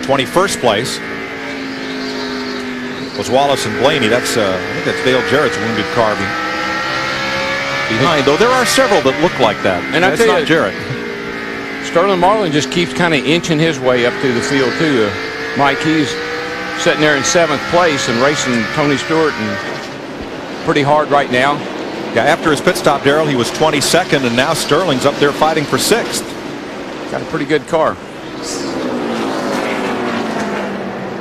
21st place was Wallace and Blaney. That's I think that's Dale Jarrett's wounded car behind, though there are several that look like that. And I tell not you, Jarrett. Sterling Marlin just keeps kind of inching his way up through the field too. Mike, he's sitting there in 7th place and racing Tony Stewart and pretty hard right now. Yeah, after his pit stop, Darrell, he was 22nd, and now Sterling's up there fighting for 6th. Got a pretty good car.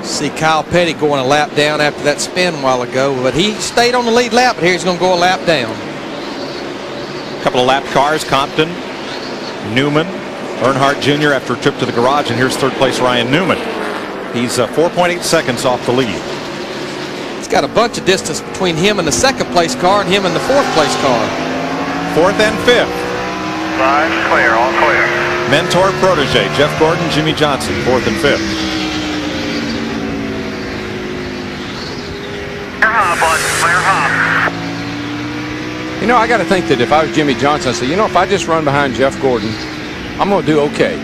See Kyle Petty going a lap down after that spin a while ago, but he stayed on the lead lap, but here he's going to go a lap down. A couple of lapped cars, Compton, Newman, Earnhardt Jr. after a trip to the garage, and here's 3rd place Ryan Newman. He's 4.8 seconds off the lead. He's got a bunch of distance between him and the 2nd place car and him and the 4th place car. 4th and 5th. 5 clear, all clear. Mentor protege, Jeff Gordon, Jimmy Johnson, 4th and 5th. Clear hop, bud, clear hop. You know, I got to think that if I was Jimmy Johnson, I'd say, you know, if I just run behind Jeff Gordon, I'm going to do okay.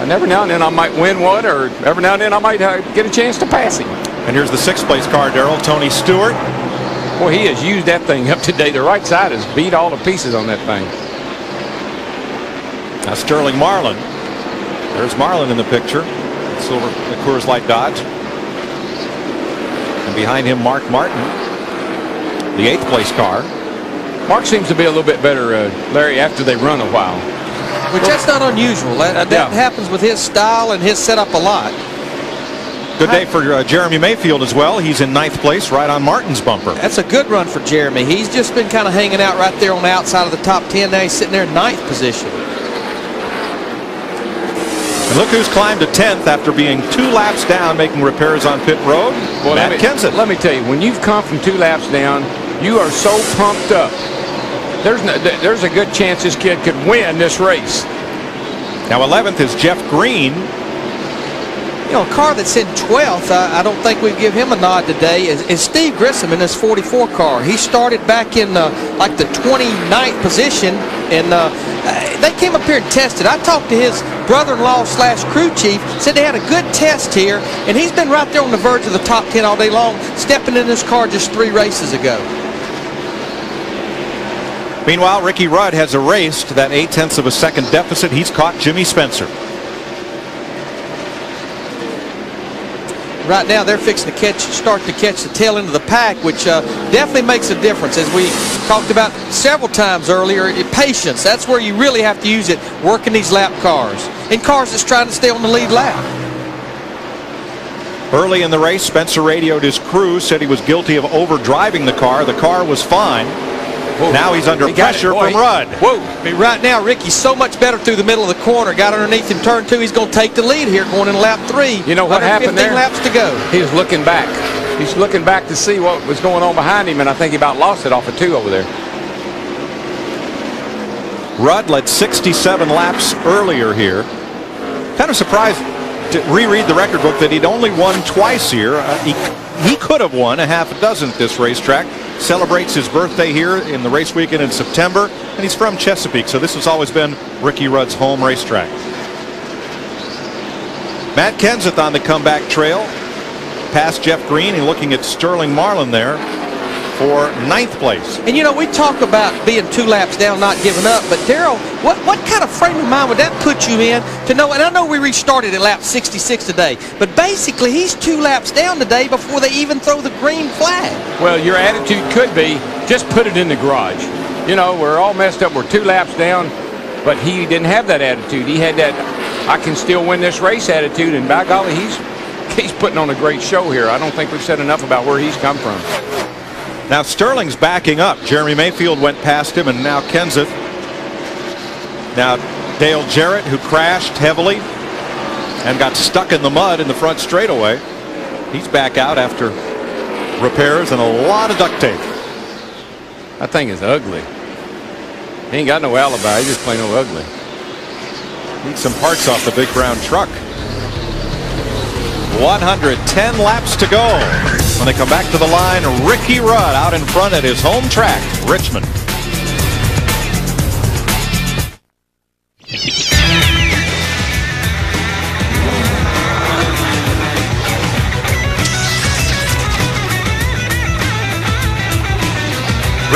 And every now and then I might win one, or every now and then I might get a chance to pass him. And here's the 6th place car, Darrell, Tony Stewart. Boy, he has used that thing up today. The right side has beat all the pieces on that thing. Now Sterling Marlin. There's Marlin in the picture. Silver Coors Light Dodge. And behind him, Mark Martin, the 8th place car. Mark seems to be a little bit better, Larry, after they run a while. Which that's not unusual. That happens with his style and his setup a lot. Good day for Jeremy Mayfield as well. He's in 9th place, right on Martin's bumper. That's a good run for Jeremy. He's just been kind of hanging out right there on the outside of the top 10. Now he's sitting there in 9th position. And look who's climbed to 10th after being 2 laps down making repairs on pit road. Well, Matt Kenseth. Let me tell you, when you've come from 2 laps down, you are so pumped up. There's a good chance this kid could win this race. Now 11th is Jeff Green. You know, a car that's in 12th, I don't think we'd give him a nod today, is Steve Grissom in his 44 car. He started back in like the 29th position, and they came up here and tested. I talked to his brother-in-law / crew chief, said they had a good test here, and he's been right there on the verge of the top 10 all day long, stepping in this car just 3 races ago. Meanwhile, Ricky Rudd has erased that 0.8 of a second deficit. He's caught Jimmy Spencer. Right now, they're fixing to start to catch the tail end of the pack, which definitely makes a difference. As we talked about several times earlier, patience. That's where you really have to use it, working these lap cars. And cars that's trying to stay on the lead lap. Early in the race, Spencer radioed his crew, said he was guilty of over-driving the car. The car was fine. Whoa. Now he's under pressure from Rudd. Whoa. I mean, right now, Ricky's so much better through the middle of the corner. Got underneath him, turn 2. He's going to take the lead here going in lap 3. You know what happened there? 15 laps to go. He's looking back. He's looking back to see what was going on behind him, and I think he about lost it off of 2 over there. Rudd led 67 laps earlier here. Kind of surprised to reread the record book that he'd only won twice here. He could have won a half a dozen at this racetrack. Celebrates his birthday here in the race weekend in September, and he's from Chesapeake, so this has always been Ricky Rudd's home racetrack. Matt Kenseth on the comeback trail, past Jeff Green, and looking at Sterling Marlin there for 9th place. And you know, we talk about being 2 laps down, not giving up, but Darrell, what kind of frame of mind would that put you in to know? And I know we restarted at lap 66 today, but basically he's 2 laps down today before they even throw the green flag. Well, your attitude could be just put it in the garage. You know, we're all messed up. We're 2 laps down, but he didn't have that attitude. He had that I can still win this race attitude, and by golly, he's putting on a great show here. I don't think we've said enough about where he's come from. Now Sterling's backing up. Jeremy Mayfield went past him, and now Kenseth. Now Dale Jarrett, who crashed heavily and got stuck in the mud in the front straightaway. He's back out after repairs and a lot of duct tape. That thing is ugly. He ain't got no alibi. He's just plain old ugly. Needs some parts off the big brown truck. 110 laps to go. When they come back to the line, Ricky Rudd out in front at his home track, Richmond.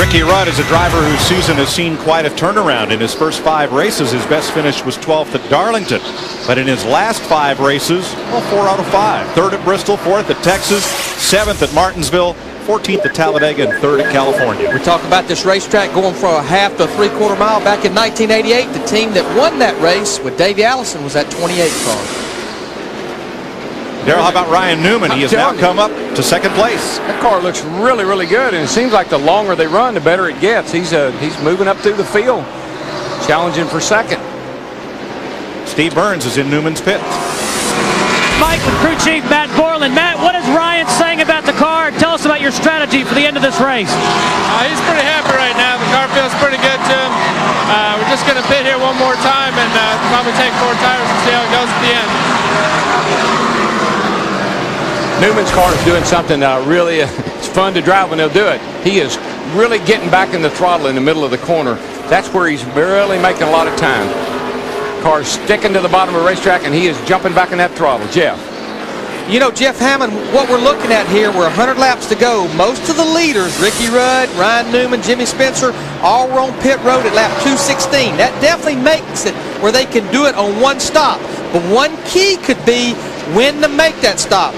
Ricky Rudd is a driver whose season has seen quite a turnaround. In his first 5 races, his best finish was 12th at Darlington. But in his last 5 races, well, 4 out of 5. 3rd at Bristol, 4th at Texas, 7th at Martinsville, 14th at Talladega, and 3rd at California. We talk about this racetrack going from a half to a 3/4 mile back in 1988. The team that won that race with Davey Allison was that 28 car. Darrell, how about Ryan Newman? He has now come up to 2nd place. That car looks really, really good, and it seems like the longer they run, the better it gets. He's moving up through the field, challenging for 2nd. Steve Burns is in Newman's pit. Mike with crew chief Matt Borland. Matt, what is Ryan saying about the car? Tell us about your strategy for the end of this race. He's pretty happy right now. The car feels pretty good to him. We're just going to pit here one more time and probably take 4 tires and see how it goes at the end. Newman's car is doing something really it's fun to drive when they'll do it. He is really getting back in the throttle in the middle of the corner. That's where he's really making a lot of time. Car's sticking to the bottom of the racetrack, and he is jumping back in that throttle. Jeff. You know, Jeff Hammond, what we're looking at here, we're 100 laps to go. Most of the leaders, Ricky Rudd, Ryan Newman, Jimmy Spencer, all were on pit road at lap 216. That definitely makes it where they can do it on one stop. But one key could be when to make that stop.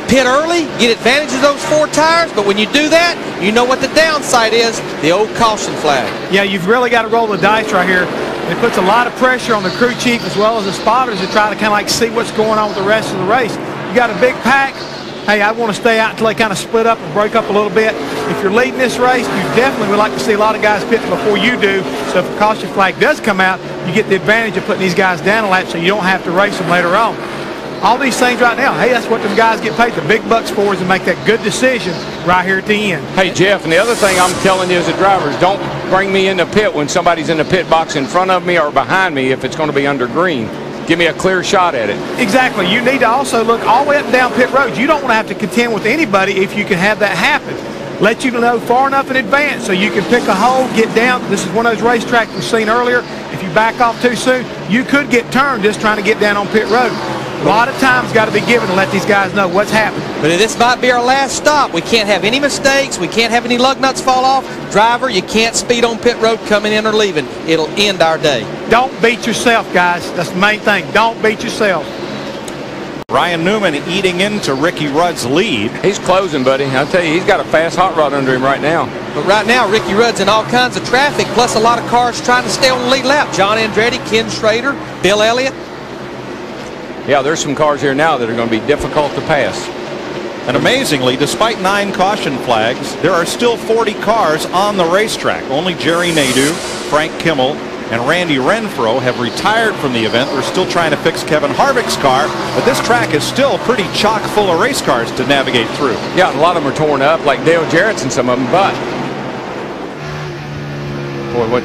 Pit early, get advantage of those 4 tires, but when you do that, you know what the downside is, the old caution flag. Yeah, you've really got to roll the dice right here. It puts a lot of pressure on the crew chief as well as the spotters to try to kind of like see what's going on with the rest of the race. You got a big pack. Hey, I want to stay out until they kind of split up and break up a little bit. If you're leading this race, you definitely would like to see a lot of guys pit before you do. So if a caution flag does come out, you get the advantage of putting these guys down a lap so you don't have to race them later on. All these things right now, hey, that's what them guys get paid the big bucks for, is to make that good decision right here at the end. Hey, Jeff, and the other thing I'm telling you as a driver is don't bring me in the pit when somebody's in the pit box in front of me or behind me if it's going to be under green. Give me a clear shot at it. Exactly. You need to also look all the way up and down pit roads. You don't want to have to contend with anybody if you can have that happen. Let you know far enough in advance so you can pick a hole, get down. This is one of those racetracks we've seen earlier. If you back off too soon, you could get turned just trying to get down on pit road. A lot of time's got to be given to let these guys know what's happening. But this might be our last stop. We can't have any mistakes. We can't have any lug nuts fall off. Driver, you can't speed on pit road coming in or leaving. It'll end our day. Don't beat yourself, guys. That's the main thing. Don't beat yourself. Ryan Newman eating into Ricky Rudd's lead. He's closing, buddy. I'll tell you, he's got a fast hot rod under him right now. But right now, Ricky Rudd's in all kinds of traffic, plus a lot of cars trying to stay on the lead lap. John Andretti, Ken Schrader, Bill Elliott. Yeah, there's some cars here now that are going to be difficult to pass. And amazingly, despite 9 caution flags, there are still 40 cars on the racetrack. Only Jerry Nadeau, Frank Kimmel, and Randy Renfro have retired from the event. They're still trying to fix Kevin Harvick's car, but this track is still pretty chock full of race cars to navigate through. Yeah, a lot of them are torn up, like Dale Jarrett's and some of them, but boy,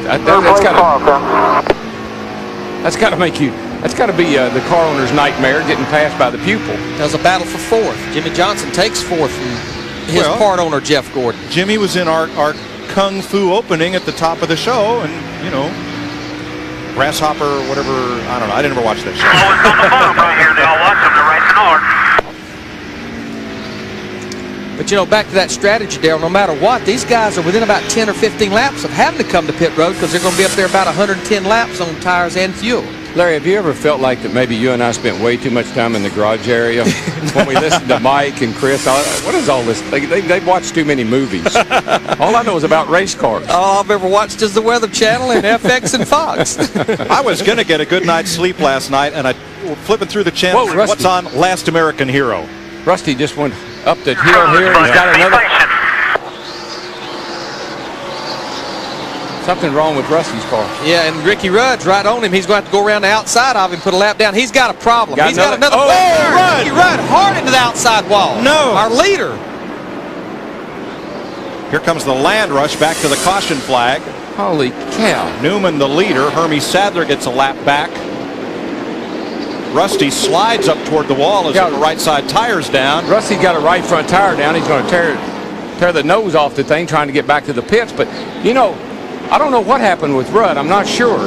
that's got to make you. That's got to be the car owner's nightmare, getting passed by the pupil. That was a battle for 4th. Jimmy Johnson takes 4th from his part owner, Jeff Gordon. Jimmy was in our Kung Fu opening at the top of the show, and, you know, Grasshopper, whatever, I don't know. I didn't ever watch that show. On the bottom right here now. Watch them. They're racing hard. But, you know, back to that strategy, Darrell, no matter what, these guys are within about 10 or 15 laps of having to come to pit road because they're going to be up there about 110 laps on tires and fuel. Larry, have you ever felt like that maybe you and I spent way too much time in the garage area when we listened to Mike and Chris? What is all this? They've watched too many movies. All I know is about race cars. All I've ever watched is the Weather Channel and FX and Fox. I was going to get a good night's sleep last night, and I flipping through the channel. Whoa, what's on? Last American Hero. Rusty just went up the hill here. He's got another. Something wrong with Rusty's car. Yeah, and Ricky Rudd's right on him. He's going to have to go around the outside of him, put a lap down. He's got a problem. He's got another. Oh, Rudd! Ricky Rudd hard into the outside wall. No. Our leader. Here comes the land rush back to the caution flag. Holy cow. Newman the leader. Hermie Sadler gets a lap back. Rusty slides up toward the wall as the right side tire's down. Rusty got a right front tire down. He's going to tear the nose off the thing trying to get back to the pits. But, you know, I don't know what happened with Rudd. I'm not sure.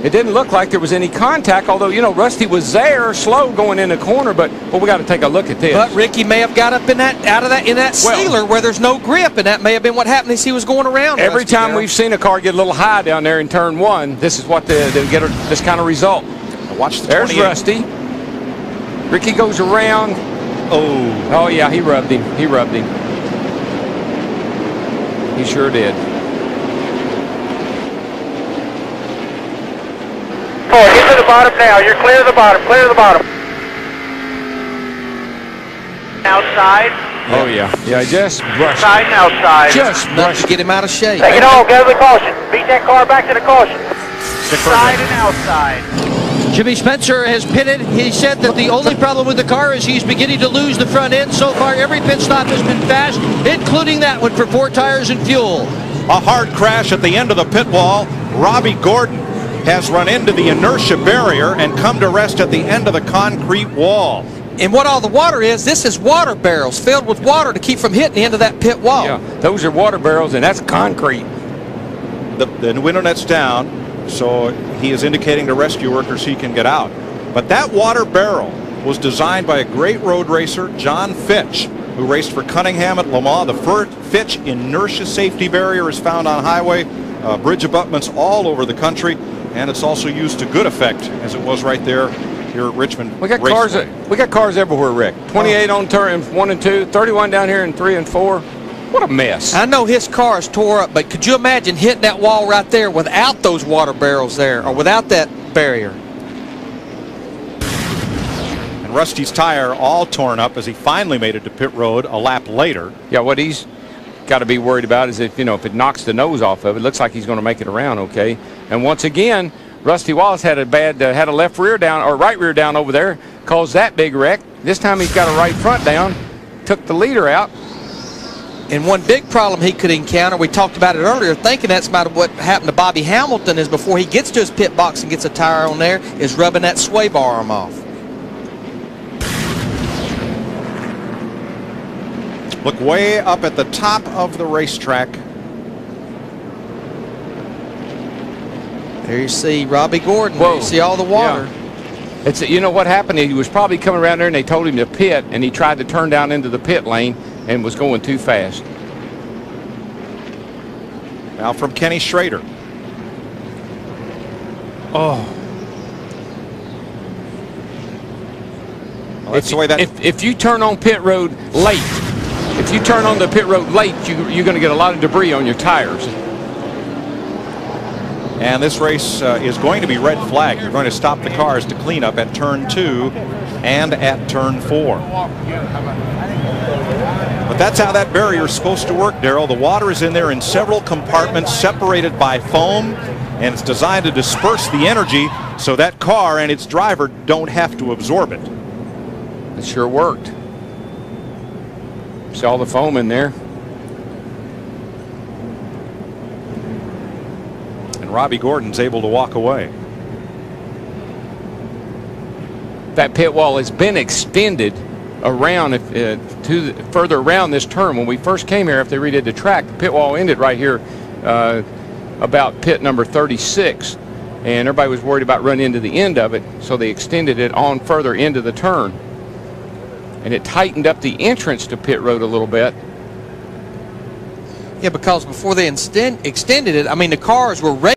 It didn't look like there was any contact, although, you know, Rusty was there, slow going in the corner, but well, we got to take a look at this. But Ricky may have got up in that, in that sealer where there's no grip, and that may have been what happened as he was going around. Every time we've seen a car get a little high down there in turn 1, this is what they get this kind of result. Watch the There's Rusty. Ricky goes around. Oh yeah, he rubbed him. He rubbed him. He sure did. Get to the bottom now. You're clear of the bottom. Clear of the bottom. Outside. Oh yeah. Yeah, just brushed. Inside and outside. Just enough to get him out of shape. Take it all. Go to the caution. Beat that car back to the caution. Inside and outside. Jimmy Spencer has pitted. He said that the only problem with the car is he's beginning to lose the front end. So far, every pit stop has been fast, including that one for 4 tires and fuel. A hard crash at the end of the pit wall. Robbie Gordon has run into the inertia barrier and come to rest at the end of the concrete wall. And what all the water is, this is water barrels filled with water to keep from hitting the end of that pit wall. Yeah, those are water barrels, and that's concrete. The window net's down, so he is indicating to rescue workers he can get out. But that water barrel was designed by a great road racer, John Fitch, who raced for Cunningham at Le Mans. The Fitch inertia safety barrier is found on highway, bridge abutments all over the country. And it's also used to good effect, as it was right there here at Richmond. We got cars. We got cars everywhere, Rick. 28 on turn 1 and 2, 31 down here in 3 and 4. What a mess! I know his car is tore up, but could you imagine hitting that wall right there without those water barrels there, or without that barrier? And Rusty's tire all torn up as he finally made it to pit road a lap later. Yeah, what he's got to be worried about is if, you know, if it knocks the nose off of it. Looks like he's going to make it around okay. And once again, Rusty Wallace had a bad had a left rear down or right rear down over there, caused that big wreck. This time he's got a right front down, took the leader out. And one big problem he could encounter, we talked about it earlier, thinking that's about what happened to Bobby Hamilton, is before he gets to his pit box and gets a tire on there, is rubbing that sway bar arm off. Look way up at the top of the racetrack. There you see Robbie Gordon. Whoa. You see all the water. Yeah. It's, you know what happened? He was probably coming around there and they told him to pit, and he tried to turn down into the pit lane and was going too fast. Now from Kenny Schrader. Oh. Well, that's the way that. If you turn on pit road late, if you turn on the pit road late, you're going to get a lot of debris on your tires. And this race is going to be red flag. You're going to stop the cars to clean up at turn 2 and at turn 4. But that's how that barrier is supposed to work, Darrell. The water is in there in several compartments separated by foam, and it's designed to disperse the energy so that car and its driver don't have to absorb it. It sure worked. See all the foam in there. Robbie Gordon's able to walk away. That pit wall has been extended around further around this turn. When we first came here, after they redid the track, the pit wall ended right here about pit number 36, and everybody was worried about running into the end of it, so they extended it on further into the turn, and it tightened up the entrance to pit road a little bit. Yeah, because before they extended it, I mean, the cars were ready.